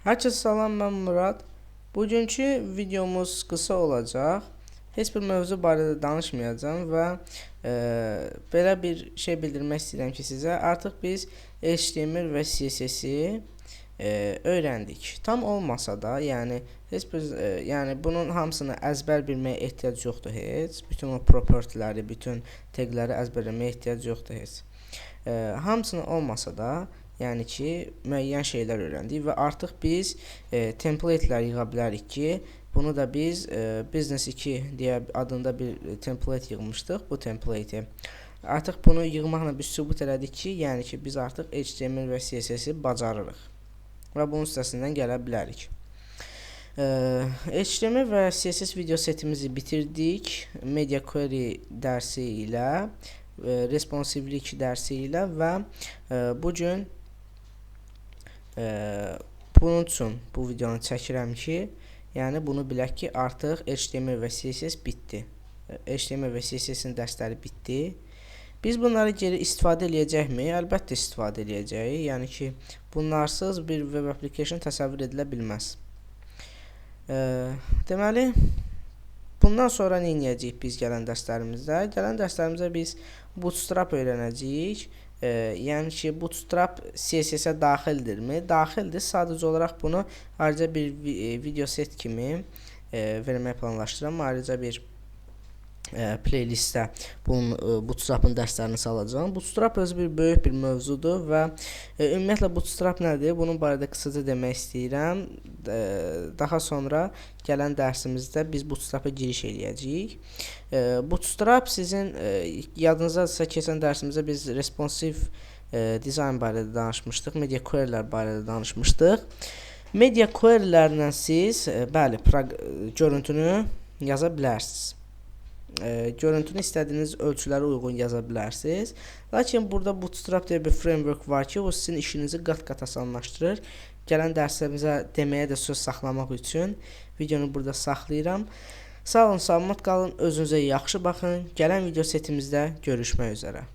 Herkese salam, ben Murad. Bugünkü videomuz qısa olacaq. Heç bir mövzu barədə danışmayacağım və belə bir şey bildirmək istəyirəm ki sizə. Artıq biz HTML və CSS-i öyrəndik. Tam olmasa da, yəni heç bir yəni bunun hamısını əzbər bilməyə ehtiyac yoxdur heç. Bütün o propertiləri, bütün tagləri əzbərləməyə ehtiyac yoxdur heç. Hamısını olmasa da, yəni ki, müəyyən şeylər öyrəndik və artıq biz templatelər yığa bilərik ki, bunu da biz Business 2 deyə adında bir template yığmışdıq, bu template-i. Artıq bunu yığmaqla biz sübut elədik ki, yəni ki, biz artıq HTML və CSS-i bacarırıq və bunun üstəsindən gələ bilərik. HTML və CSS video setimizi bitirdik. Media Query dərsi ilə, Responsivelik dərsi ilə və bugün bunun üçün bu videonu çəkirəm ki, yəni bunu bilək ki, artıq HTML və CSS bitdi. HTML və CSS-in dərsləri bitdi. Biz bunları geri istifadə eləyəcəkmi? Əlbəttə istifadə eləyəcəyik. Yəni ki, bunlarsız bir web application təsəvvür edilə bilməz. Deməli, bundan sonra nə edəcəyik biz gələn dərslərimizdə? Gələn dərslərimizdə biz Bootstrap öyrənəcəyik. Yəni ki, Bootstrap CSS-ə daxildirmi? Daxildir. Sadəcə olaraq bunu ayrıca bir video set kimi verməyi planlaşdırıram. Ayrıca bir playlistə bunun Bootstrap'ın dərslərini salacağım. Bootstrap özü bir böyük bir mövzudur və ümumiyyətlə Bootstrap nədir? Bunun barədə qısaca demək istəyirəm. Daha sonra gələn dərsimizdə biz Bootstrap'a giriş eləyəcəyik. Bootstrap sizin yadınızdadırsa keçən dərsimizdə biz responsive dizayn barədə danışmışdıq, media query'lər barədə danışmışdıq. Media query'lərlə siz bəli, görüntünü yaza bilərsiniz. Görüntünü istədiyiniz ölçülərə uyğun yaza bilərsiniz. Lakin burada Bootstrap deyə bir framework var ki, o sizin işinizi qat-qat asanlaşdırır. Gələn dərslərimizə deməyə də söz saxlamaq üçün videonu burada saxlayıram. Sağ olun, salamat qalın, özünüzə yaxşı baxın. Gələn video setimizdə görüşmək üzrə.